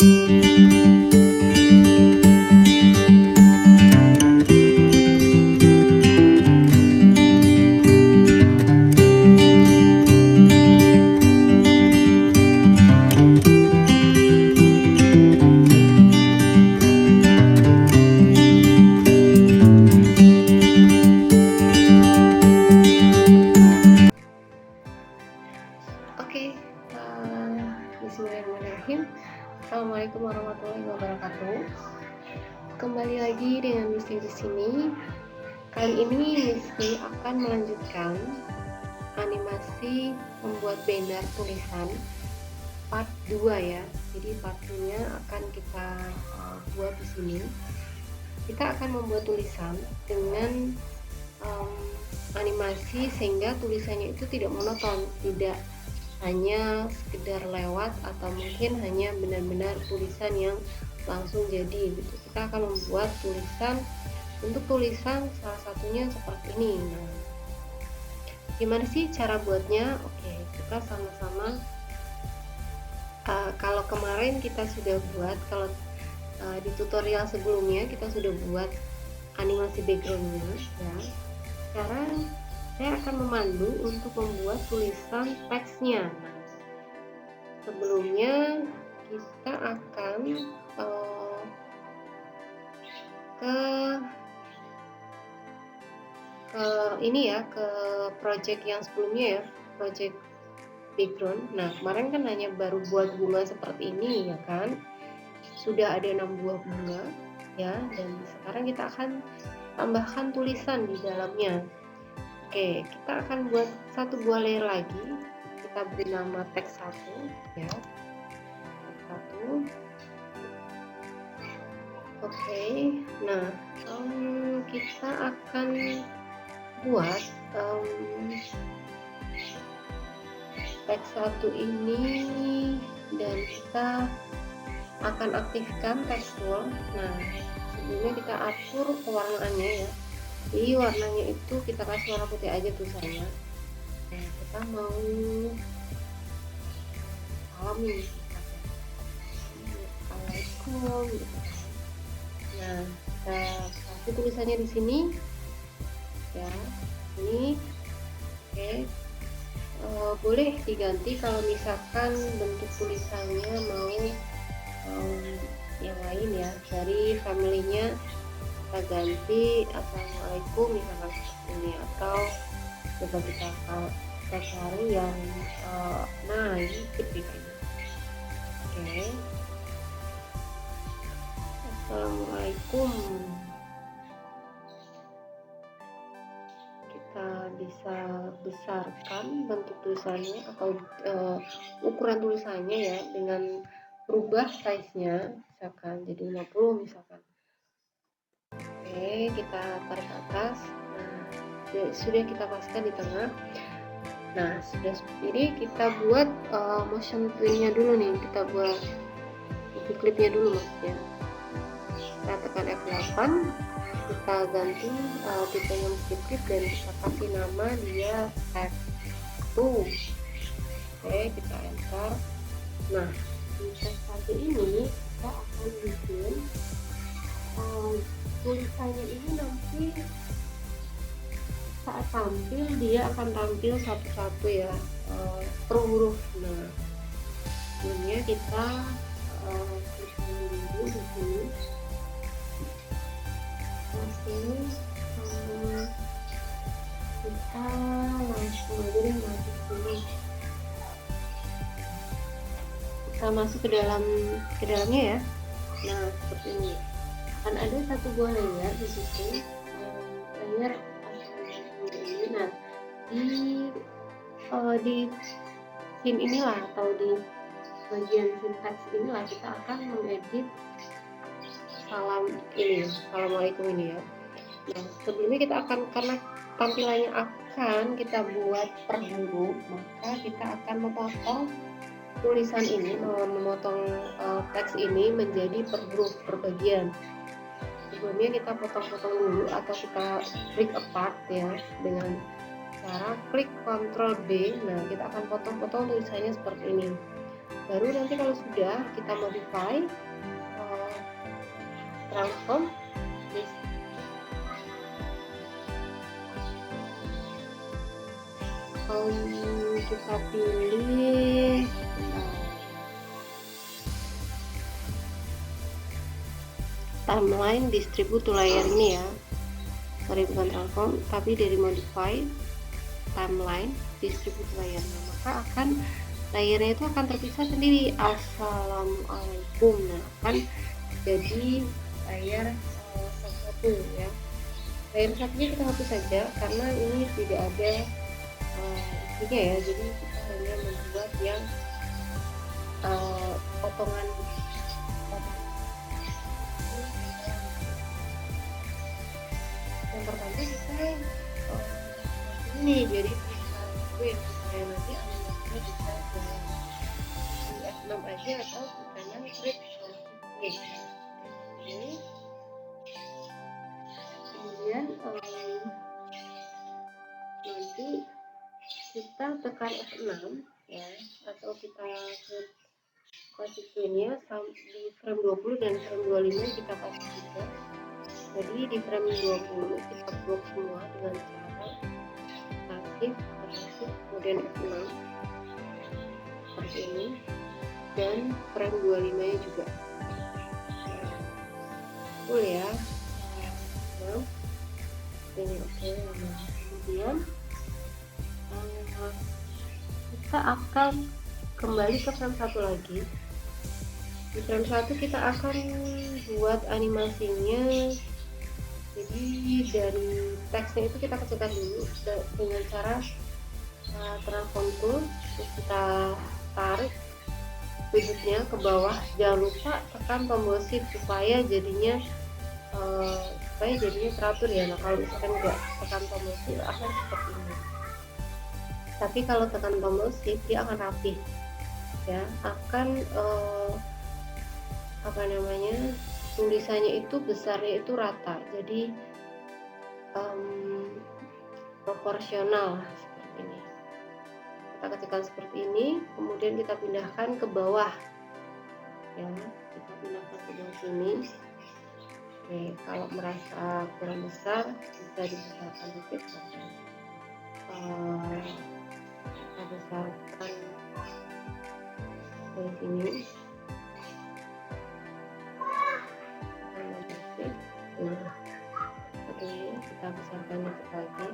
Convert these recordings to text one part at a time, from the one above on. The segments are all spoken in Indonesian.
Oke, bismillahirrahmanirrahim. Assalamualaikum warahmatullahi wabarakatuh. Kembali lagi dengan Misty di sini. Kali ini Misty akan melanjutkan animasi membuat banner tulisan part 2 ya. Jadi part 2-nya akan kita buat di sini. Kita akan membuat tulisan dengan animasi sehingga tulisannya itu tidak monoton, tidak hanya sekedar lewat atau mungkin hanya benar-benar tulisan yang langsung jadi gitu. Kita akan membuat tulisan, untuk tulisan salah satunya seperti ini. Nah, gimana sih cara buatnya? Oke, kita sama-sama. Kalau kemarin kita sudah buat, kalau di tutorial sebelumnya kita sudah buat animasi backgroundnya ya. Sekarang saya akan memandu untuk membuat tulisan teksnya. Sebelumnya kita akan ke project yang sebelumnya ya, project background. Nah, kemarin kan hanya baru buat bunga seperti ini ya kan, sudah ada 6 buah bunga ya, dan sekarang kita akan tambahkan tulisan di dalamnya. Oke, kita akan buat satu buah layer lagi. Kita beri nama teks 1 ya. Teks 1. Oke, nah kita akan buat teks 1 ini, dan kita akan aktifkan text tool. Nah, sebelumnya kita atur pewarnaannya ya. Jadi warnanya itu kita kasih warna putih aja tulisannya. Nah, kita mau alami, Assalamualaikum. Nah, kita kasih tulisannya di sini ya. Ini oke. Boleh diganti kalau misalkan bentuk tulisannya mau yang lain ya, dari family-nya kita ganti Assalamualaikum misalkan seperti ini, atau coba kita cari yang nah ini gitu. Oke, Assalamualaikum. Kita bisa besarkan bentuk tulisannya atau ukuran tulisannya ya, dengan berubah size-nya, misalkan jadi 50 misalkan. Oke, kita tarik ke atas. Nah, sudah kita paskan di tengah. Nah, sudah seperti ini, kita buat motion twin-nya dulu nih. Kita buat klipnya dulu maksudnya. Kita tekan F8, kita ganti tipenya klip dan kita kasih nama dia text 2. Oke, kita enter. Nah, di text 1 ini kita akan bikin tulisannya ini nanti saat tampil dia akan tampil satu-satu ya, per huruf. Nah, sebelumnya kita klik dulu di sini. Kita langsung aja deh masuk sini. Kita masuk ke dalamnya ya. Nah, seperti ini. Akan ada satu buah layer di situ, layer ini. Nah, di scene inilah atau di bagian syntax inilah kita akan mengedit salam ini, Assalamualaikum ini ya. Nah, sebelumnya kita akan, karena tampilannya akan kita buat per huruf, maka kita akan memotong tulisan ini, memotong teks ini menjadi per huruf, per bagian. Sebelumnya kita potong-potong dulu atau kita break apart ya, dengan cara klik Ctrl B. Nah, kita akan potong-potong tulisannya seperti ini. Baru nanti kalau sudah kita modify, transform, kita pilih timeline distribute to layer ini ya, sorry bukan transform tapi dari modify timeline distribute layer, maka akan layernya itu akan terpisah sendiri. Assalamualaikum. Nah, akan jadi layar satu ya. Layar satunya kita hapus saja karena ini tidak ada isinya ya, jadi kita hanya membuat yang potongan. Yang pertama kita ini jadi supaya nanti animasinya bisa di F6 aja atau kanan klik ini. Kemudian nanti kita tekan F6 ya, atau kita konstitusinya di frame 20 dan frame 25 kita kasih juga. Jadi di frame 20 kita blok semua dengan cara pasif, kemudian F6 seperti ini, dan frame 25 nya juga full ya. Nah, ini oke. Kemudian kita akan kembali ke frame 1 lagi. Di frame 1 kita akan buat animasinya. Jadi dari teksnya itu kita kecilkan dulu dengan cara transform tool, terus kita tarik sudutnya ke bawah. Jangan lupa tekan tombol shift supaya jadinya teratur ya. Nah, kalau misalkan nggak tekan tombol shift akan seperti ini. Tapi kalau tekan tombol shift dia akan rapi ya, akan tulisannya itu besarnya itu rata, jadi proporsional seperti ini. Kita kecilkan seperti ini, kemudian kita pindahkan ke bawah ya, kita pindahkan ke bawah sini. Oke, kalau merasa kurang besar bisa dibesarkan dikit. Kita besarkan dari sini. Kita besarkan dikit lagi.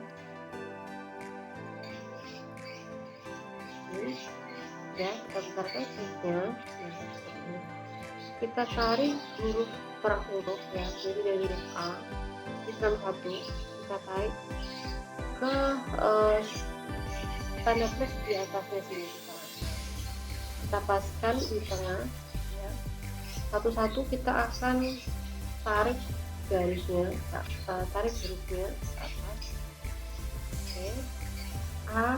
Ya, kita besarkan size-nya. Kita tarik huruf per huruf ya, jadi dari huruf A di frame 1 kita tarik ke tanda plus di atasnya sini, kita paskan di tengah ya. Satu-satu kita akan tarik garisnya, tarik hurufnya ke atas. Oke. A,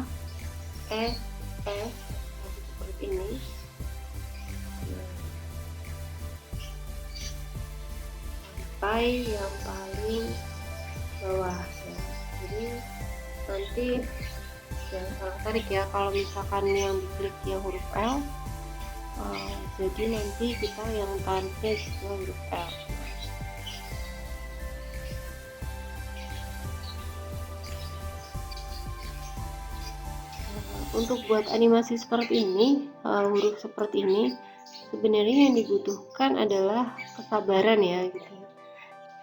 E, S seperti ini. Sampai yang paling bawah ya. Jadi nanti yang salah tarik ya, kalau misalkan yang diklik yang huruf L, jadi nanti kita yang tariknya juga huruf L. Untuk buat animasi seperti ini, huruf seperti ini, sebenarnya yang dibutuhkan adalah kesabaran ya, gitu.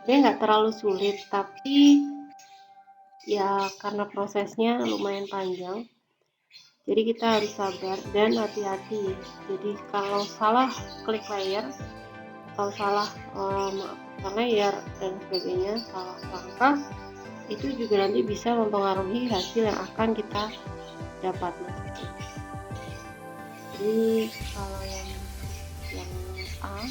Dia nggak terlalu sulit, tapi ya karena prosesnya lumayan panjang, jadi kita harus sabar dan hati-hati. Jadi kalau salah klik layer atau salah mengaktifkan layer dan sebagainya, salah langkah, itu juga nanti bisa mempengaruhi hasil yang akan kita dapat. Jadi kalau yang A,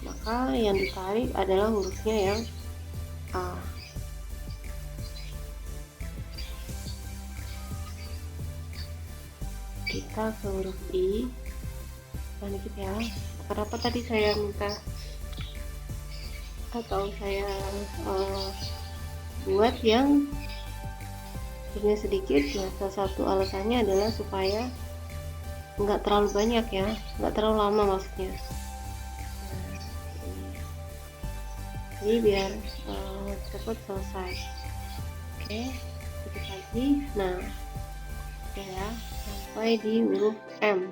maka yang ditarik adalah hurufnya yang A. Kita ke huruf I dan dikit ya. Kenapa tadi saya minta atau saya buat yang sedikit ya, salah satu alasannya adalah supaya nggak terlalu banyak ya, nggak terlalu lama maksudnya. Ini biar cepat selesai. Oke, sedikit lagi. Nah, oke ya, sampai di huruf M.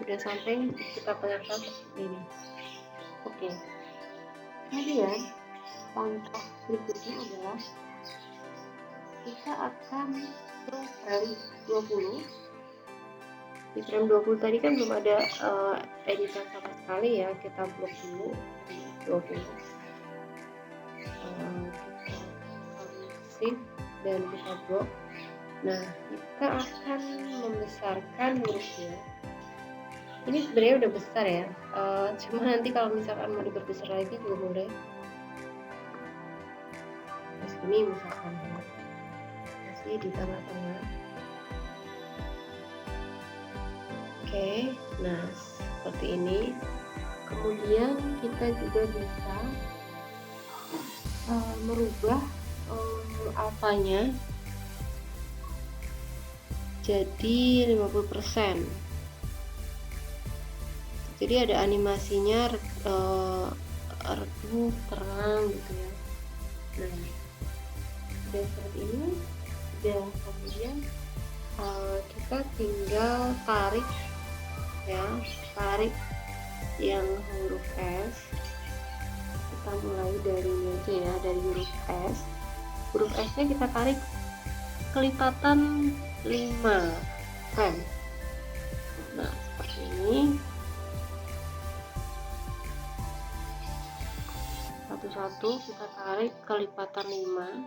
Sudah sampai, kita tengahkan seperti ini. Oke, kemudian langkah berikutnya adalah kita akan ke frame 20. Di frame 20 tadi kan belum ada editan sama sekali ya, kita blok dulu di 20. Shift dan kita blok. Nah, kita akan membesarkan hurufnya. Ini sebenarnya udah besar ya, cuma nanti kalau misalkan mau diperbesar lagi juga boleh. Terus ini misalkan masih di tengah-tengah. Oke, nah seperti ini. Kemudian kita juga bisa merubah alfanya jadi 50%. Jadi ada animasinya redup, terang gitu ya. Nah, udah seperti ini. Dan kemudian kita tinggal tarik ya, tarik yang huruf S. Kita mulai dari ini aja ya, dari huruf S. Huruf S nya kita tarik kelipatan 5 frame. Nah, seperti ini. Satu-satu kita tarik kelipatan 5.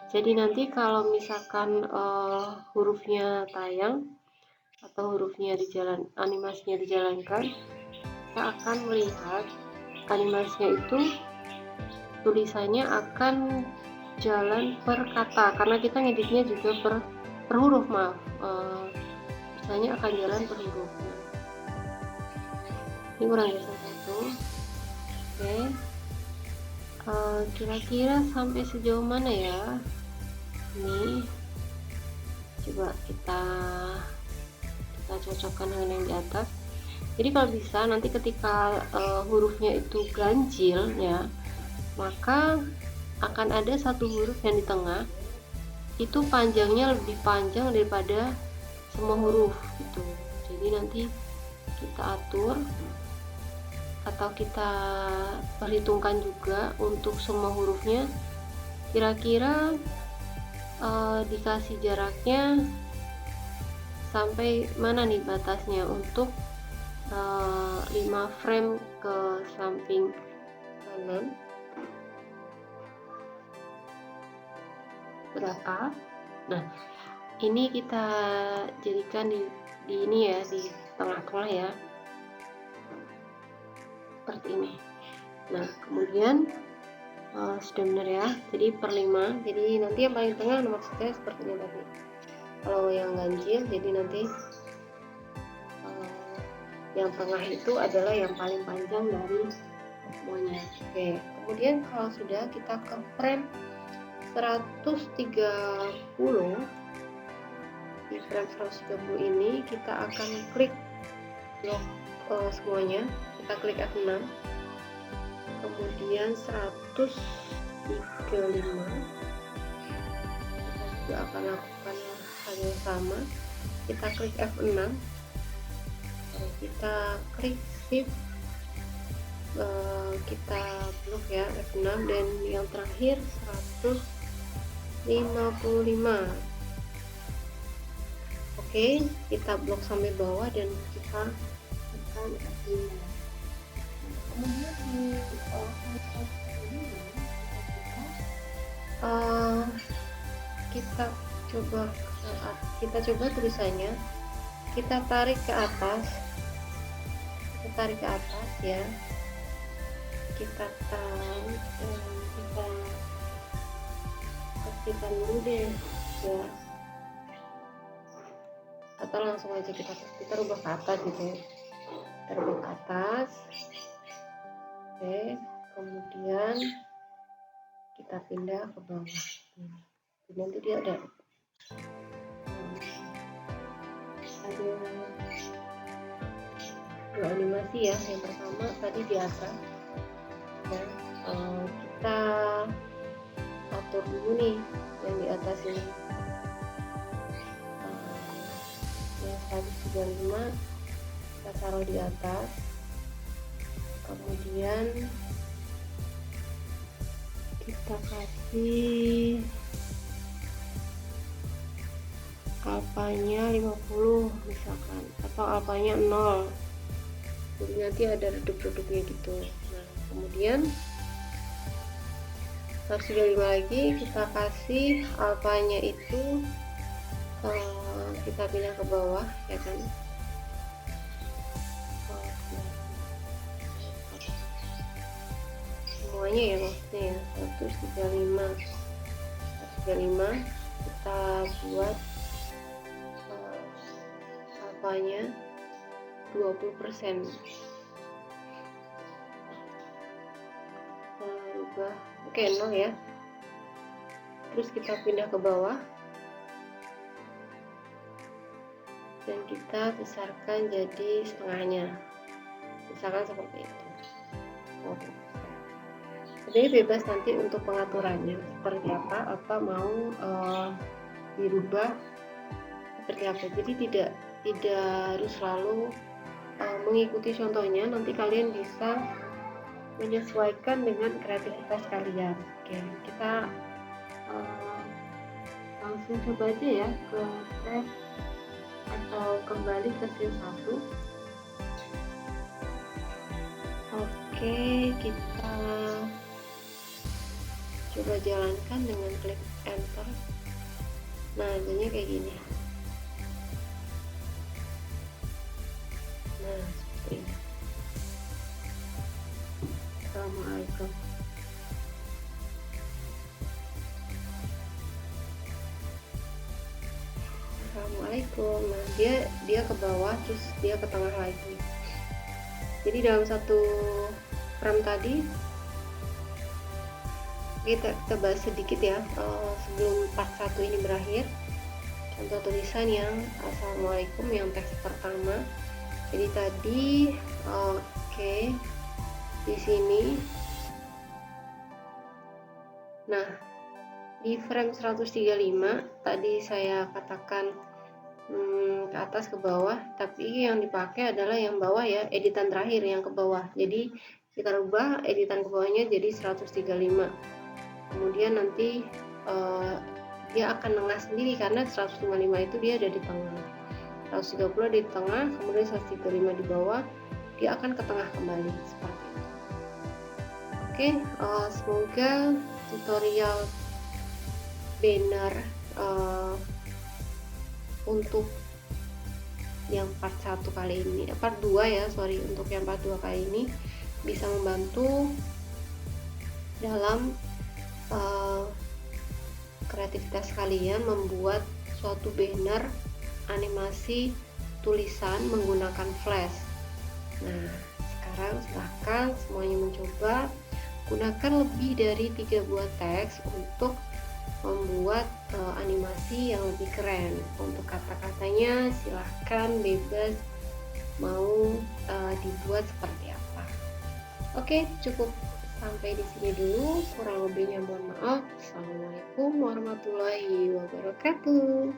Jadi nanti kalau misalkan hurufnya tayang atau hurufnya animasinya dijalankan, kita akan melihat animasinya itu tulisannya akan jalan per kata, karena kita ngeditnya juga per huruf, maaf, tulisannya akan jalan per huruf. Ini kurang geser satu. Oke, kira-kira sampai sejauh mana ya? Ini coba kita cocokkan dengan yang di atas. Jadi kalau bisa nanti ketika hurufnya itu ganjil ya, maka akan ada satu huruf yang di tengah itu panjangnya lebih panjang daripada semua huruf gitu. Jadi nanti kita atur atau kita perhitungkan juga untuk semua hurufnya, kira-kira dikasih jaraknya sampai mana nih batasnya untuk 5 frame ke samping kanan berapa. Nah, ini kita jadikan di ini ya, di tengah-tengah ya, seperti ini. Nah, kemudian sudah benar ya, jadi per 5. Jadi nanti yang paling tengah maksudnya seperti ini tadi. Kalau yang ganjil, jadi nanti yang tengah itu adalah yang paling panjang dari semuanya. Oke, kemudian kalau sudah, kita ke frame 130. Di frame 130 ini kita akan klik blok semuanya, kita klik F6, kemudian 135 kita juga akan lakukan hal yang sama, kita klik F6, kita klik shift, kita blok ya F6, dan yang terakhir 155. Oke, kita blok sampai bawah dan kita tekan F5. Kemudian di kita coba tulisannya, kita tarik ke atas, ya, kita tarik, kita aktifkan dulu deh ya, atau langsung aja kita rubah ke atas gitu ya, kita rubah ke atas. Oke, kemudian kita pindah ke bawah. nanti dia ada dua animasi ya. Yang pertama tadi di atas ya, kita atur dulu nih yang di atas ini, yang 135 kita taruh di atas, kemudian kita kasih alfanya 50 misalkan, atau alfanya 0, jadi nanti ada redup-redupnya gitu. Nah kemudian 135 lagi kita kasih alfanya itu kita pindah ke bawah ya kan, semuanya ya maksudnya ya, 135 kita buat alfanya 20%, rubah oke 0 ya, terus kita pindah ke bawah dan kita besarkan jadi setengahnya, misalkan seperti itu. Jadi bebas nanti untuk pengaturannya seperti apa mau dirubah seperti apa. Jadi tidak harus selalu mengikuti contohnya, nanti kalian bisa menyesuaikan dengan kreativitas kalian. Oke, kita langsung coba aja ya ke tab atau kembali ke scene 1. Oke, kita coba jalankan dengan klik enter. Nah jadinya kayak gini. Nah seperti ini. Assalamualaikum. Assalamualaikum. Nah dia ke bawah terus dia ke tengah lagi. Jadi dalam satu frame tadi kita bahas sedikit ya sebelum part 1 ini berakhir. Contoh tulisan yang Assalamualaikum yang teks pertama. Jadi tadi oke, di sini. Nah, di frame 135 tadi saya katakan ke atas ke bawah, tapi yang dipakai adalah yang bawah ya, editan terakhir yang ke bawah. Jadi kita rubah editan ke bawahnya jadi 135. Kemudian nanti dia akan nengah sendiri karena 155 itu dia ada di tengah, 130 di tengah, kemudian 135 di bawah, dia akan ke tengah kembali seperti itu. Oke, semoga tutorial banner untuk yang part 1 kali ini, part 2 ya, untuk yang part 2 kali ini bisa membantu dalam kreativitas kalian membuat suatu banner animasi tulisan menggunakan flash. Nah sekarang silahkan semuanya mencoba gunakan lebih dari 3 buah teks untuk membuat animasi yang lebih keren. Untuk kata-katanya silahkan bebas mau dibuat seperti apa. Oke, cukup sampai di sini dulu, kurang lebihnya mohon maaf. Assalamualaikum warahmatullahi wabarakatuh.